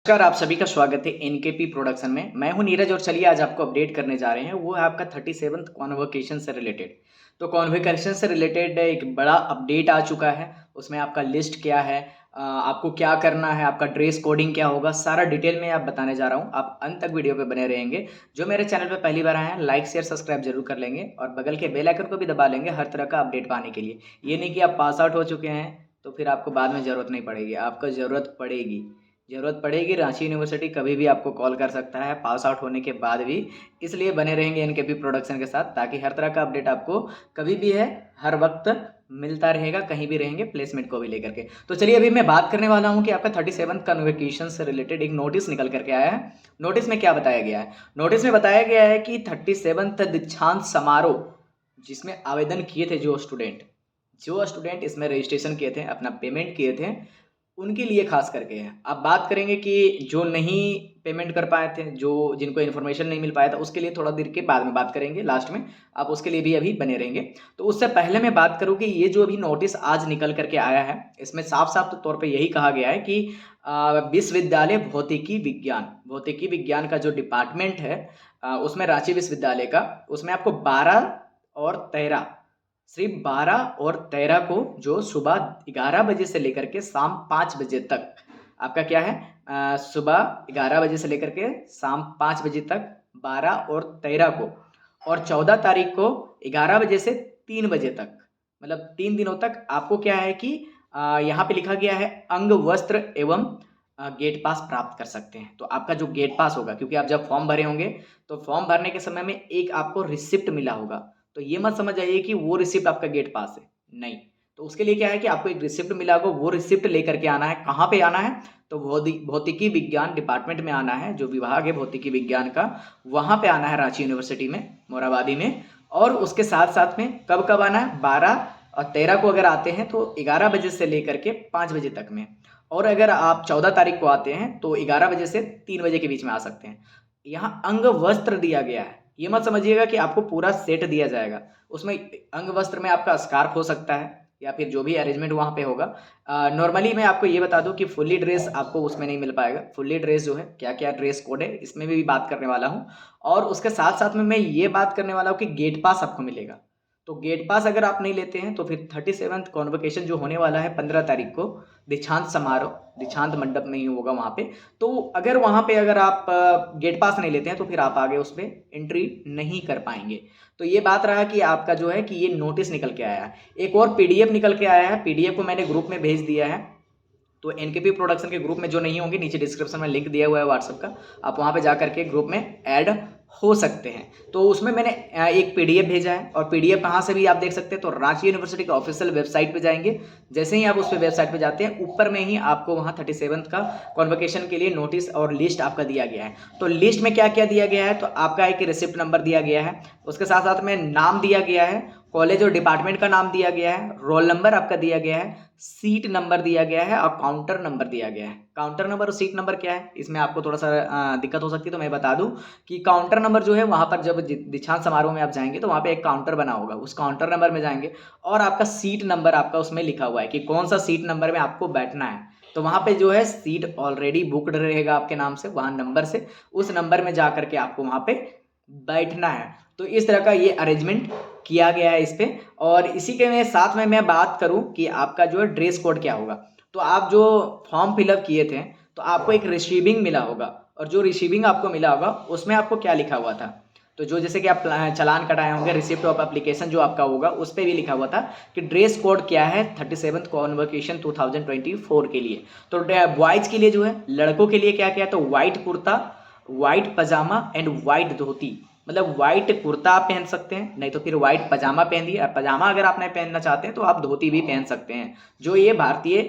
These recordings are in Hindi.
नमस्कार, आप सभी का स्वागत है एनकेपी प्रोडक्शन में। मैं हूं नीरज और चलिए आज आपको अपडेट करने जा रहे हैं। वो है आपका 37th कॉन्वोकेशन से रिलेटेड। तो कॉन्वोकेशन से रिलेटेड एक बड़ा अपडेट आ चुका है। उसमें आपका लिस्ट क्या है, आपको क्या करना है, आपका ड्रेस कोडिंग क्या होगा, सारा डिटेल में आप बताने जा रहा हूं। आप अंत तक वीडियो पे बने रहेंगे। जो मेरे चैनल पे पहली बार आए हैं, लाइक शेयर सब्सक्राइब जरूर कर लेंगे और बगल के बेल आइकन को भी दबा लेंगे हर तरह का अपडेट पाने के लिए। ये नहीं कि आप पास आउट हो चुके हैं तो फिर आपको बाद में ज़रूरत नहीं पड़ेगी, आपको ज़रूरत पड़ेगी। रांची यूनिवर्सिटी कभी भी आपको कॉल कर सकता है पास आउट होने के बाद भी। इसलिए बने रहेंगे एनकेपी प्रोडक्शन के साथ, ताकि हर तरह का अपडेट आपको कभी भी है, हर वक्त मिलता रहेगा, कहीं भी रहेंगे प्लेसमेंट को भी लेकर के। तो चलिए अभी मैं बात करने वाला हूं कि आपका 37th कन्वोकेशन से रिलेटेड एक नोटिस निकल करके आया है। नोटिस में क्या बताया गया है? नोटिस में बताया गया है कि 37th दीक्षांत समारोह जिसमें आवेदन किए थे जो स्टूडेंट इसमें रजिस्ट्रेशन किए थे, अपना पेमेंट किए थे, उनके लिए खास करके है। अब बात करेंगे कि जो नहीं पेमेंट कर पाए थे, जो जिनको इन्फॉर्मेशन नहीं मिल पाया था, उसके लिए थोड़ा देर के बाद में बात करेंगे लास्ट में। आप उसके लिए भी अभी बने रहेंगे। तो उससे पहले मैं बात करूं कि ये जो अभी नोटिस आज निकल करके आया है, इसमें साफ साफ तौर पे यही कहा गया है कि विश्वविद्यालय भौतिकी विज्ञान का जो डिपार्टमेंट है, उसमें रांची विश्वविद्यालय का, उसमें आपको 12 और 13, सिर्फ 12 और 13 को, जो सुबह 11 बजे से लेकर के शाम 5 बजे तक आपका क्या है, सुबह 11 बजे से लेकर के शाम 5 बजे तक 12 और 13 को, और 14 तारीख को 11 बजे से 3 बजे तक, मतलब 3 दिनों तक आपको क्या है कि यहाँ पे लिखा गया है अंग वस्त्र एवं गेट पास प्राप्त कर सकते हैं। तो आपका जो गेट पास होगा, क्योंकि आप जब फॉर्म भरे होंगे तो फॉर्म भरने के समय में एक आपको रिसिप्ट मिला होगा। तो ये मत समझ आइए कि वो रिसिप्ट आपका गेट पास है, नहीं। तो उसके लिए क्या है कि आपको एक रिसिप्ट मिला होगा, वो रिसिप्ट लेकर के आना है। कहाँ पे आना है? तो भौतिकी विज्ञान डिपार्टमेंट में आना है, जो विभाग है भौतिकी विज्ञान का, वहाँ पे आना है रांची यूनिवर्सिटी में, मोराबादी में। और उसके साथ साथ में कब कब आना है? 12 और 13 को अगर आते हैं तो 11 बजे से लेकर के 5 बजे तक में। और अगर आप 14 तारीख को आते हैं तो 11 बजे से 3 बजे के बीच में आ सकते हैं। यहाँ अंग वस्त्र दिया गया है, ये मत समझिएगा कि आपको पूरा सेट दिया जाएगा। उसमें अंग वस्त्र में आपका स्कार्फ हो सकता है या फिर जो भी अरेंजमेंट वहाँ पे होगा। नॉर्मली मैं आपको ये बता दूं कि फुल्ली ड्रेस आपको उसमें नहीं मिल पाएगा। फुल्ली ड्रेस जो है, क्या क्या ड्रेस कोड है, इसमें भी बात करने वाला हूँ। और उसके साथ साथ में मैं ये बात करने वाला हूँ कि गेट पास आपको मिलेगा। तो गेट पास अगर आप नहीं लेते हैं तो फिर 37th कॉन्वोकेशन जो होने वाला है 15 तारीख को, दीक्षांत समारोह दीक्षांत मंडप में ही होगा वहाँ पे। तो अगर वहाँ पे अगर आप गेट पास नहीं लेते हैं तो फिर आप आगे उस पर एंट्री नहीं कर पाएंगे। तो ये बात रहा कि आपका जो है कि ये नोटिस निकल के आया है। एक और पीडीएफ निकल के आया है, पीडीएफ को मैंने ग्रुप में भेज दिया है। तो एनकेपी प्रोडक्शन के ग्रुप में जो नहीं होंगे, नीचे डिस्क्रिप्शन में लिंक दिया हुआ है व्हाट्सएप का, आप वहाँ पे जा करके ग्रुप में ऐड हो सकते हैं। तो उसमें मैंने एक पीडीएफ भेजा है, और पीडीएफ कहाँ से भी आप देख सकते हैं, तो रांची यूनिवर्सिटी के ऑफिशियल वेबसाइट पे जाएंगे। जैसे ही आप उस वेबसाइट पे जाते हैं, ऊपर में ही आपको वहाँ 37th का कॉन्वोकेशन के लिए नोटिस और लिस्ट आपका दिया गया है। तो लिस्ट में क्या क्या दिया गया है? तो आपका एक रिसिप्ट नंबर दिया गया है, उसके साथ साथ में नाम दिया गया है, कॉलेज और डिपार्टमेंट का नाम दिया गया है, रोल नंबर आपका दिया गया है, सीट नंबर दिया गया है, और काउंटर नंबर दिया गया है। काउंटर नंबर और सीट नंबर क्या है, इसमें आपको थोड़ा सा दिक्कत हो सकती है, तो मैं बता दूं कि काउंटर नंबर जो है, वहां पर जब दीक्षांत समारोह में आप जाएंगे तो वहां पे एक काउंटर बना होगा, उस काउंटर नंबर में जाएंगे, और आपका सीट नंबर आपका उसमें लिखा हुआ है कि कौन सा सीट नंबर में आपको बैठना है। तो वहां पे जो है सीट ऑलरेडी बुकड रहेगा आपके नाम से, वहां नंबर से, उस नंबर में जा करके आपको वहां पे बैठना है। तो इस तरह का ये अरेंजमेंट किया गया है इस पे। और इसी के में साथ में मैं बात करूं कि आपका जो है ड्रेस कोड क्या होगा। तो आप जो फॉर्म फिलअप किए थे तो आपको एक रिसीविंग मिला होगा, और जो रिसीविंग आपको मिला होगा उसमें आपको क्या लिखा हुआ था? तो जो जैसे कि आप चालान कटाए होंगे, रिसिप्ट ऑफ एप्लीकेशन जो आपका होगा, उस पर भी लिखा हुआ था कि ड्रेस कोड क्या है 37th कॉन्वोकेशन 2024 के लिए। तो बॉयज के लिए जो है, लड़कों के लिए क्या क्या है, तो white kurta, white pyjama and white dhoti. मतलब व्हाइट कुर्ता आप पहन सकते हैं, नहीं तो फिर व्हाइट पजामा पहन दिए। पजामा अगर आप नहीं पहनना चाहते हैं तो आप धोती भी पहन सकते हैं, जो ये भारतीय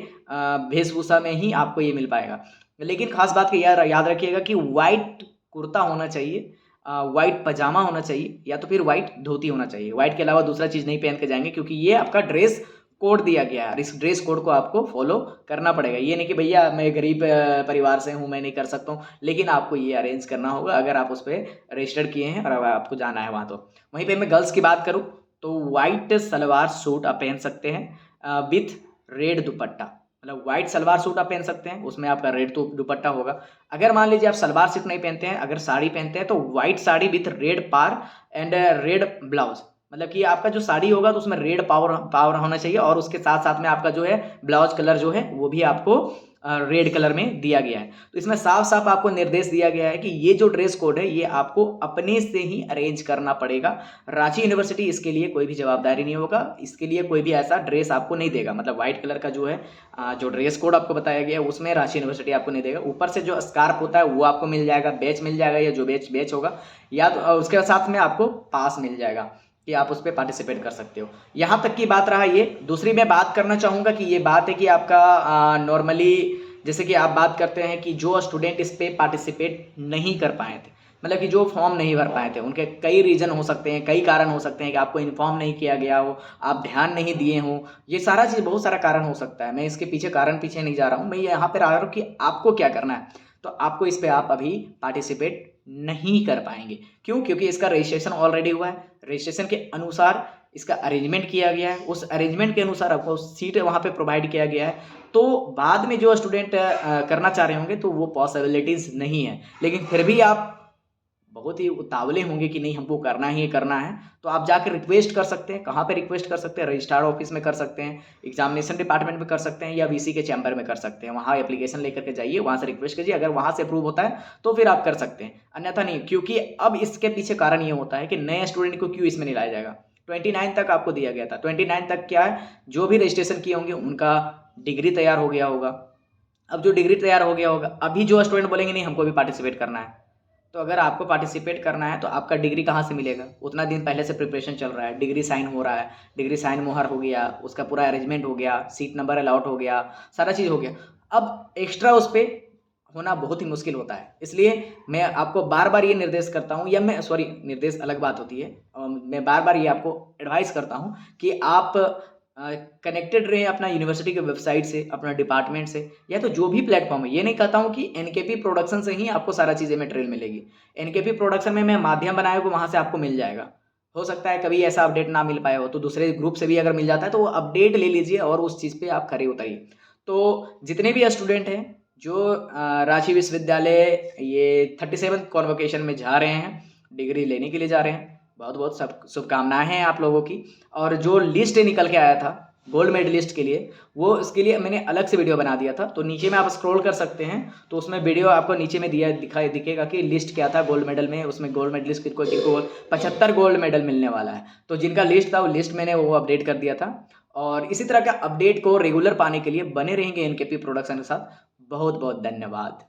वेशभूषा में ही आपको ये मिल पाएगा। लेकिन खास बात की याद रखिएगा कि व्हाइट कुर्ता होना चाहिए, व्हाइट पजामा होना चाहिए, या तो फिर व्हाइट धोती होना चाहिए। व्हाइट के अलावा दूसरा चीज़ नहीं पहन के जाएंगे, क्योंकि ये आपका ड्रेस कोड दिया गया है। इस ड्रेस कोड को आपको फॉलो करना पड़ेगा। ये नहीं कि भैया मैं गरीब परिवार से हूँ, मैं नहीं कर सकता हूँ, लेकिन आपको ये अरेंज करना होगा अगर आप उस पर रजिस्टर किए हैं और आपको जाना है वहाँ। तो वहीं पे मैं गर्ल्स की बात करूँ तो व्हाइट सलवार सूट आप पहन सकते हैं विथ रेड दुपट्टा। मतलब व्हाइट सलवार सूट आप पहन सकते हैं, उसमें आपका रेड तो दुपट्टा होगा। अगर मान लीजिए आप सलवार सूट नहीं पहनते हैं, अगर साड़ी पहनते हैं तो white sari with red paar and red blouse, मतलब कि आपका जो साड़ी होगा तो उसमें रेड पावर पावर होना चाहिए और उसके साथ साथ में आपका जो है ब्लाउज कलर जो है वो भी आपको रेड कलर में दिया गया है। तो इसमें साफ साफ आपको निर्देश दिया गया है कि ये जो ड्रेस कोड है ये आपको अपने से ही अरेंज करना पड़ेगा। रांची यूनिवर्सिटी इसके लिए कोई भी जवाबदारी नहीं होगा, इसके लिए कोई भी ऐसा ड्रेस आपको नहीं देगा। मतलब व्हाइट कलर का जो है जो ड्रेस कोड आपको बताया गया है उसमें रांची यूनिवर्सिटी आपको नहीं देगा। ऊपर से जो स्कार्फ होता है वो आपको मिल जाएगा, बैच मिल जाएगा, या जो बैच होगा, या तो उसके साथ में आपको पास मिल जाएगा कि आप उस पर पार्टिसिपेट कर सकते हो। यहाँ तक की बात रहा ये। दूसरी मैं बात करना चाहूँगा कि ये बात है कि आपका नॉर्मली जैसे कि आप बात करते हैं कि जो स्टूडेंट इस पर पार्टिसिपेट नहीं कर पाए थे, मतलब कि जो फॉर्म नहीं भर पाए थे, उनके कई रीज़न हो सकते हैं, कई कारण हो सकते हैं कि आपको इन्फॉर्म नहीं किया गया हो, आप ध्यान नहीं दिए हो, ये सारा चीज़ बहुत सारा कारण हो सकता है। मैं इसके पीछे कारण पीछे नहीं जा रहा हूँ, मैं यहाँ पर आ रहा हूँ कि आपको क्या करना है। तो आपको इस पर आप अभी पार्टिसिपेट नहीं कर पाएंगे। क्यों? क्योंकि इसका रजिस्ट्रेशन ऑलरेडी हुआ है, रजिस्ट्रेशन के अनुसार इसका अरेंजमेंट किया गया है, उस अरेंजमेंट के अनुसार आपको सीट वहाँ पे प्रोवाइड किया गया है। तो बाद में जो स्टूडेंट करना चाह रहे होंगे तो वो पॉसिबिलिटीज़ नहीं है, लेकिन फिर भी आप बहुत ही उतावले होंगे कि नहीं हमको करना ही करना है, तो आप जाकर रिक्वेस्ट कर सकते हैं। कहाँ पे रिक्वेस्ट कर सकते हैं? रजिस्ट्रार ऑफिस में कर सकते हैं, एग्जामिनेशन डिपार्टमेंट में कर सकते हैं, या वीसी के चैम्बर में कर सकते हैं। वहाँ एप्लीकेशन लेकर के जाइए, वहाँ से रिक्वेस्ट कीजिए, अगर वहाँ से अप्रूव होता है तो फिर आप कर सकते हैं, अन्यथा नहीं। क्योंकि अब इसके पीछे कारण ये होता है कि नए स्टूडेंट को क्यों इसमें नहीं लाया जाएगा। 29 तक आपको दिया गया था, 29 तक क्या है, जो भी रजिस्ट्रेशन किए होंगे उनका डिग्री तैयार हो गया होगा। अब जो डिग्री तैयार हो गया होगा, अभी जो स्टूडेंट बोलेंगे नहीं हमको भी पार्टिसिपेट करना है, तो अगर आपको पार्टिसिपेट करना है तो आपका डिग्री कहाँ से मिलेगा? उतना दिन पहले से प्रिपरेशन चल रहा है, डिग्री साइन हो रहा है, डिग्री साइन मोहर हो गया, उसका पूरा अरेंजमेंट हो गया, सीट नंबर अलॉट हो गया, सारा चीज़ हो गया। अब एक्स्ट्रा उस पर होना बहुत ही मुश्किल होता है। इसलिए मैं आपको बार बार ये निर्देश करता हूँ, या मैं सॉरी, निर्देश अलग बात होती है, मैं बार बार ये आपको एडवाइस करता हूँ कि आप कनेक्टेड रहें अपना यूनिवर्सिटी के वेबसाइट से, अपना डिपार्टमेंट से, या तो जो भी प्लेटफॉर्म है। ये नहीं कहता हूँ कि एनकेपी प्रोडक्शन से ही आपको सारा चीज़ें मटेरियल मिलेगी। एनकेपी प्रोडक्शन में मैं माध्यम बनाया हूँ, वहाँ से आपको मिल जाएगा। हो सकता है कभी ऐसा अपडेट ना मिल पाए हो तो दूसरे ग्रुप से भी अगर मिल जाता है तो वो अपडेट ले लीजिए और उस चीज़ पे आप खरे उतरिए। तो जितने भी स्टूडेंट हैं जो रांची विश्वविद्यालय ये 37 कॉन्वोकेशन में जा रहे हैं, डिग्री लेने के लिए जा रहे हैं, बहुत बहुत सब शुभकामनाएं हैं आप लोगों की। और जो लिस्ट निकल के आया था गोल्ड मेडलिस्ट के लिए, वो इसके लिए मैंने अलग से वीडियो बना दिया था, तो नीचे में आप स्क्रॉल कर सकते हैं, तो उसमें वीडियो आपको नीचे में दिखेगा कि लिस्ट क्या था गोल्ड मेडल में। उसमें गोल्ड मेडलिस्ट किनको 75 गोल्ड मेडल मिलने वाला है। तो जिनका लिस्ट था वो लिस्ट मैंने वो अपडेट कर दिया था। और इसी तरह का अपडेट को रेगुलर पाने के लिए बने रहेंगे एनकेपी प्रोडक्शन के साथ। बहुत बहुत धन्यवाद।